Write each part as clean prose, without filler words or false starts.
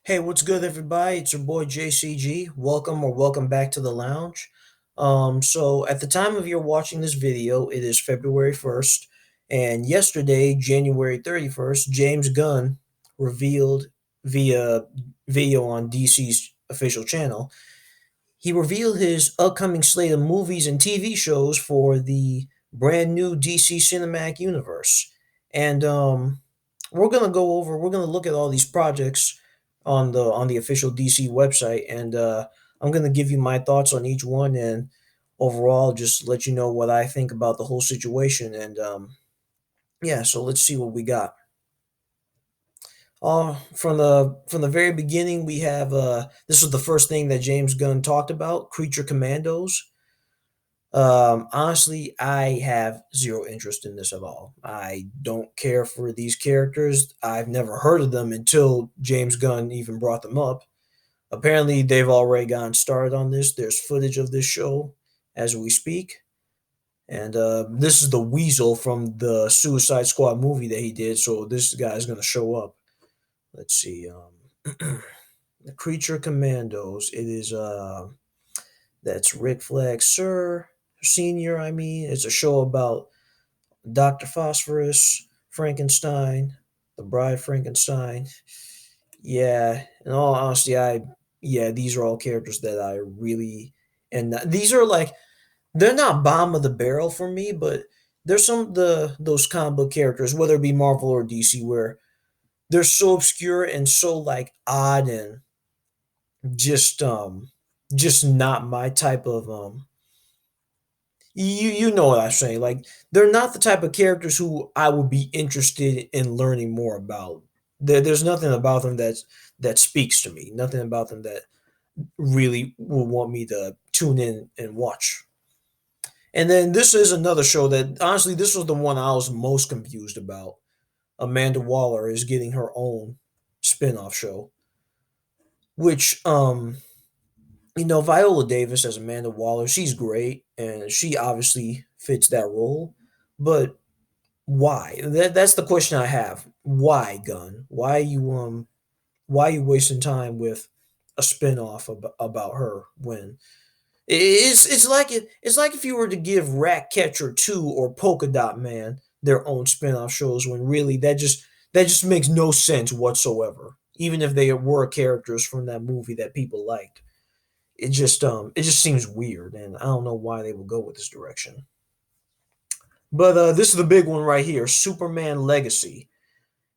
Hey, what's good, everybody? It's your boy JCG. Welcome back to the lounge. So at the time of your watching this video, it is February 1st, and yesterday, January 31st, James Gunn revealed via video on DC's official channel. He revealed his upcoming slate of movies and TV shows for the brand new DC Cinematic Universe. And we're gonna look at all these projects on the official DC website, and I'm gonna give you my thoughts on each one, and overall just let you know what I think about the whole situation. And yeah, so let's see what we got. From the very beginning, we have this was the first thing that James Gunn talked about: Creature Commandos. Honestly, I have zero interest in this at all. I don't care for these characters. I've never heard of them until James Gunn even brought them up. Apparently, they've already gotten started on this. There's footage of this show as we speak. And this is the Weasel from the Suicide Squad movie that he did. So this guy's going to show up. Let's see. The Creature Commandos. It is that's Rick Flag Sir Senior. I mean, it's a show about Doctor Phosphorus, Frankenstein, the Bride Frankenstein. Yeah, in all honesty, these are all characters that I really, and these are like, they're not bottom of the barrel for me, but there's some of the those comic book characters, whether it be Marvel or DC, where they're so obscure and so like odd and just just not my type of you know what I'm saying. Like, they're not the type of characters who I would be interested in learning more about. There's nothing about them that speaks to me. Nothing about them that really will want me to tune in and watch. And then this is another show that, honestly, this was the one I was most confused about. Amanda Waller is getting her own spin-off show, which Viola Davis as Amanda Waller, she's great and she obviously fits that role. But why? That's the question I have. Why, Gunn? Why are you wasting time with a spin-off about her when it's like if you were to give Ratcatcher 2 or Polka Dot Man their own spin-off shows, when really that just makes no sense whatsoever. Even if they were characters from that movie that people liked. It just seems weird, and I don't know why they would go with this direction. But this is the big one right here: Superman Legacy.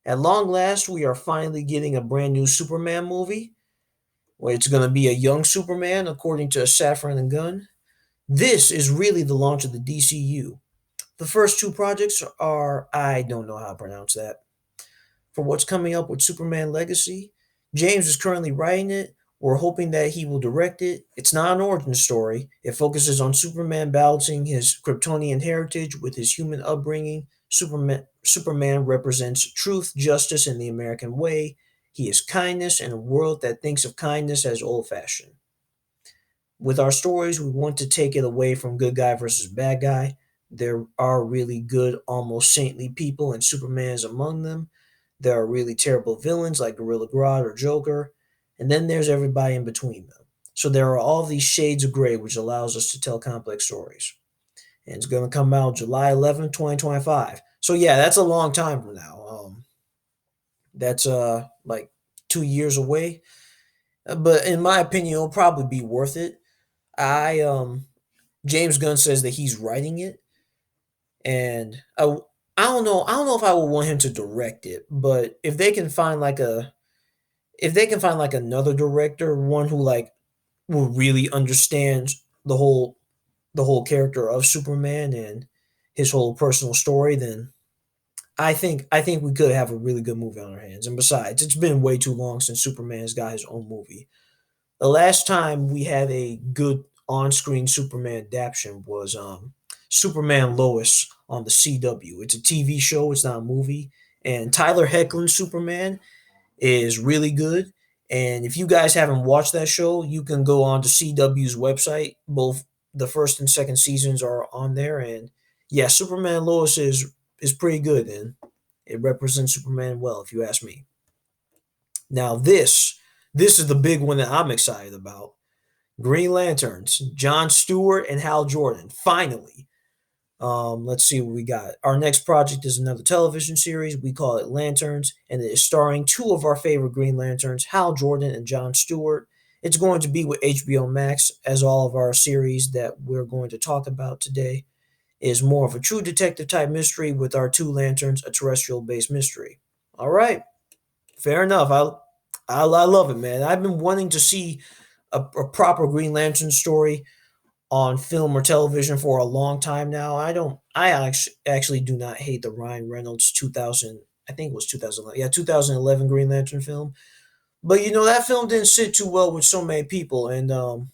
At long last, we are finally getting a brand new Superman movie, where it's going to be a young Superman, according to Safran and Gunn. This is really the launch of the DCU. The first two projects are, I don't know how to pronounce that. For what's coming up with Superman Legacy, James is currently writing it. We're hoping that he will direct it. It's not an origin story. It focuses on Superman balancing his Kryptonian heritage with his human upbringing. Superman represents truth, justice, and the American way. He is kindness in a world that thinks of kindness as old fashioned. With our stories, we want to take it away from good guy versus bad guy. There are really good, almost saintly people, and Superman is among them. There are really terrible villains like Gorilla Grodd or Joker, and then there's everybody in between them. So there are all these shades of gray, which allows us to tell complex stories. And it's going to come out July 11th, 2025. So yeah, that's a long time from now. That's like 2 years away. But in my opinion, it'll probably be worth it. I James Gunn says that he's writing it, and I don't know. I don't know if I would want him to direct it, but if they can find like another director, one who like will really understand the whole character of Superman and his whole personal story, then I think we could have a really good movie on our hands. And besides, it's been way too long since Superman's got his own movie. The last time we had a good on-screen Superman adaptation was Superman Lois on the CW. It's a TV show, it's not a movie. And Tyler Hoechlin's Superman is really good. And if you guys haven't watched that show, you can go on to CW's website. Both the first and second seasons are on there. And yeah, Superman Lois is pretty good, and it represents Superman well, if you ask me. Now, this This is the big one that I'm excited about. Green Lanterns, John Stewart and Hal Jordan. Finally. Let's see what we got. Our next project is another television series. We call it Lanterns, and it is starring two of our favorite Green Lanterns, Hal Jordan and John Stewart. It's going to be with HBO Max, as all of our series that we're going to talk about today is more of a true detective type mystery with our two lanterns, a terrestrial based mystery. All right, fair enough. I love it, man. I've been wanting to see a proper Green Lantern story on film or television for a long time now. I actually do not hate the Ryan Reynolds 2000, I think it was 2011. Yeah, 2011 Green Lantern film. But that film didn't sit too well with so many people, and I'm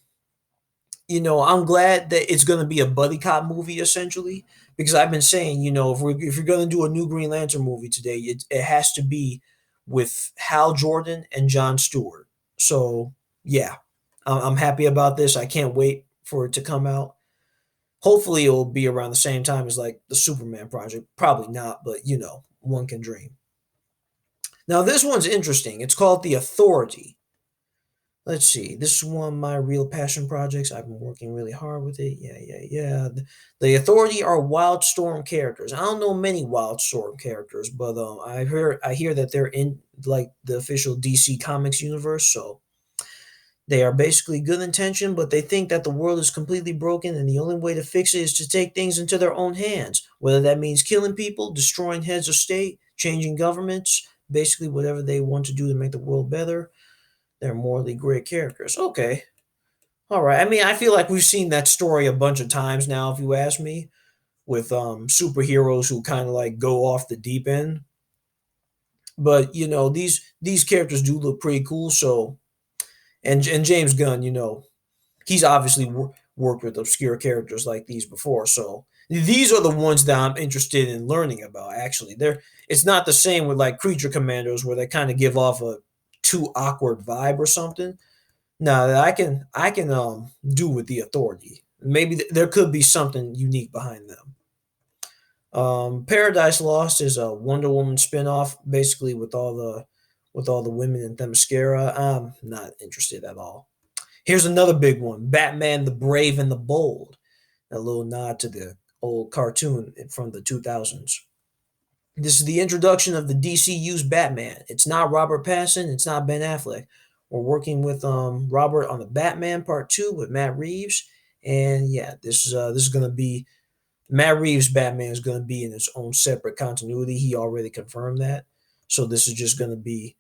glad that it's going to be a buddy cop movie essentially, because I've been saying, if you're going to do a new Green Lantern movie today, it has to be with Hal Jordan and John Stewart. So, yeah, I'm happy about this. I can't wait for it to come out. Hopefully, it'll be around the same time as like the Superman project. Probably not, but one can dream. Now, this one's interesting. It's called The Authority. Let's see. This is one of my real passion projects. I've been working really hard with it. Yeah, yeah, yeah. The Authority are Wildstorm characters. I don't know many Wildstorm characters, but I hear that they're in like the official DC Comics universe. So they are basically good intention, but they think that the world is completely broken, and the only way to fix it is to take things into their own hands. Whether that means killing people, destroying heads of state, changing governments, basically whatever they want to do to make the world better. They're morally great characters. Okay. All right. I mean, I feel like we've seen that story a bunch of times now, if you ask me, with superheroes who kind of like go off the deep end. But these characters do look pretty cool. So, and James Gunn, he's obviously worked with obscure characters like these before. So these are the ones that I'm interested in learning about. Actually, it's not the same with like Creature Commandos where they kind of give off a too awkward vibe or something. No, that I can do with the Authority. Maybe there could be something unique behind them. Paradise Lost is a Wonder Woman spinoff, basically with all the women in Themyscira. I'm not interested at all. Here's another big one: Batman the Brave and the Bold. A little nod to the old cartoon from the 2000s. This is the introduction of the DCU's Batman. It's not Robert Pattinson. It's not Ben Affleck. We're working with Robert on the Batman Part Two with Matt Reeves, and yeah, this is gonna be Matt Reeves' Batman is gonna be in its own separate continuity. He already confirmed that, so this is just gonna be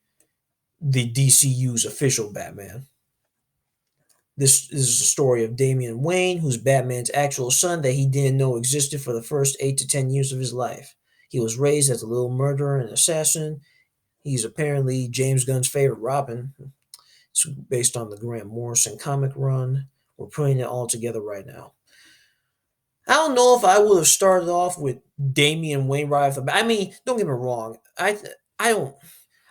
the DCU's official Batman. This is the story of Damian Wayne, who's Batman's actual son that he didn't know existed for the first 8 to 10 years of his life. He was raised as a little murderer and assassin. He's apparently James Gunn's favorite Robin. It's based on the Grant Morrison comic run. We're putting it all together right now. I don't know if I would have started off with Damian Wayne right off the bat. I mean, don't get me wrong. I don't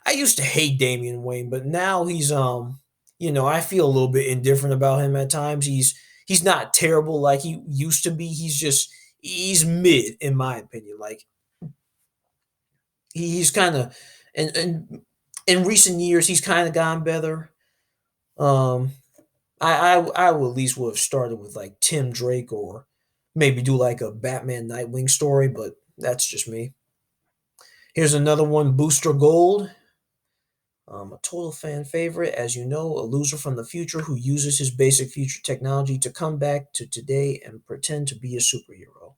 I used to hate Damian Wayne, but now I feel a little bit indifferent about him at times. He's not terrible like he used to be. He's mid in my opinion. Like he's kind of and in recent years he's kind of gotten better. Um I would at least would have started with like Tim Drake or maybe do like a Batman Nightwing story, but that's just me. Here's another one, Booster Gold. A total fan favorite, as you know, a loser from the future who uses his basic future technology to come back to today and pretend to be a superhero.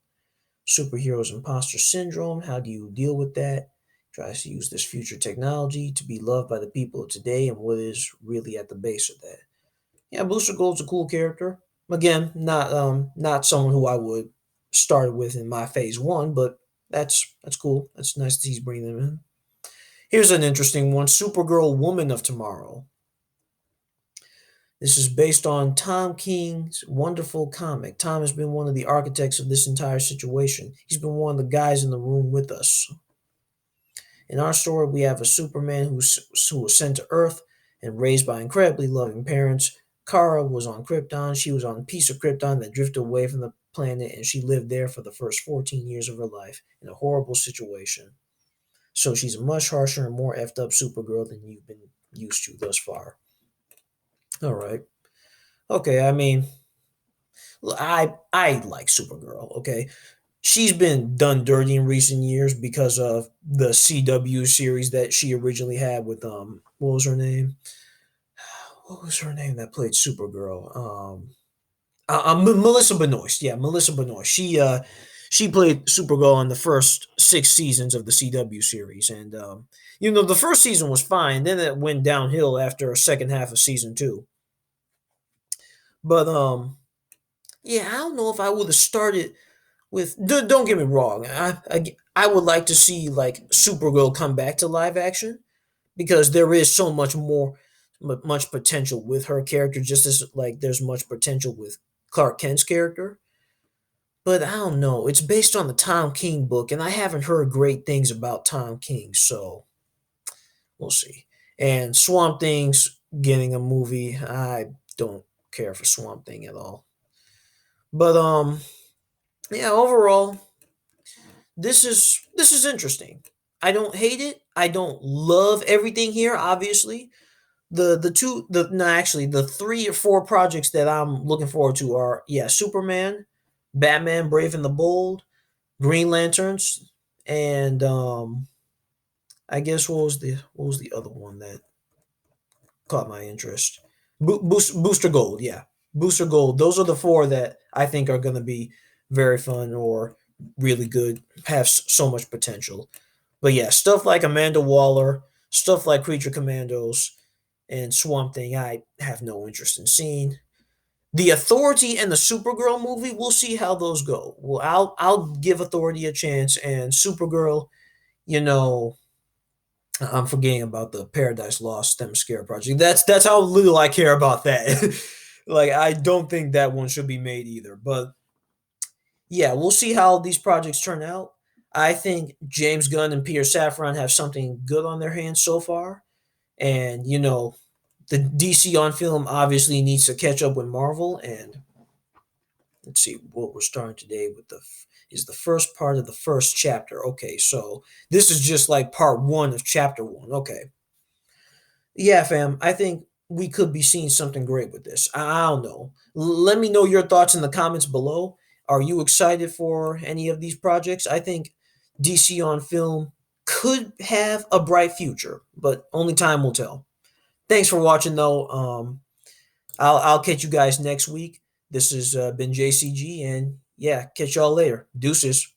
Superheroes imposter syndrome. How do you deal with that? Tries to use this future technology to be loved by the people of today and what is really at the base of that. Yeah, Booster Gold's a cool character. Again, not someone who I would start with in my phase one, but that's cool. That's nice that he's bringing them in. Here's an interesting one: Supergirl, Woman of Tomorrow. This is based on Tom King's wonderful comic. Tom has been one of the architects of this entire situation. He's been one of the guys in the room with us. In our story, we have a Superman who was sent to Earth and raised by incredibly loving parents. Kara was on Krypton. She was on a piece of Krypton that drifted away from the planet, and she lived there for the first 14 years of her life in a horrible situation. So she's a much harsher and more effed up Supergirl than you've been used to thus far. All right. Okay. I mean, I like Supergirl. Okay, she's been done dirty in recent years because of the CW series that she originally had with what was her name? What was her name that played Supergirl? Melissa Benoist. Yeah, Melissa Benoist. She played Supergirl in the first 6 seasons of the CW series, and the first season was fine. Then it went downhill after a second half of season two. But yeah, I don't know if I would have started with. Don't get me wrong. I would like to see like Supergirl come back to live action because there is so much more, much potential with her character. Just as like there's much potential with Clark Kent's character. But I don't know. It's based on the Tom King book, and I haven't heard great things about Tom King, so we'll see. And Swamp Thing's getting a movie. I don't care for Swamp Thing at all. But yeah, overall, this is interesting. I don't hate it. I don't love everything here, obviously. The two the no actually the 3 or 4 projects that I'm looking forward to are, yeah, Superman, Batman Brave and the Bold, Green Lanterns, and I guess what was the other one that caught my interest? Booster Gold, yeah. Booster Gold. Those are the 4 that I think are going to be very fun or really good, have so much potential. But yeah, stuff like Amanda Waller, stuff like Creature Commandos, and Swamp Thing, I have no interest in seeing. The Authority and the Supergirl movie, we'll see how those go. Well, I'll give Authority a chance, and Supergirl, you know, I'm forgetting about the Paradise Lost Scare project. That's how little I care about that. Like I don't think that one should be made either. But yeah, we'll see how these projects turn out. I think James Gunn and Peter Safran have something good on their hands so far. And the DC on film obviously needs to catch up with Marvel. And let's see what we're starting today with is the first part of the first chapter. Okay, so this is just like part one of chapter one. Okay, yeah, fam. I think we could be seeing something great with this. I don't know. Let me know your thoughts in the comments below. Are you excited for any of these projects? I think DC on film could have a bright future, but only time will tell. Thanks for watching, though. I'll catch you guys next week. This has been JCG, and yeah, catch y'all later. Deuces.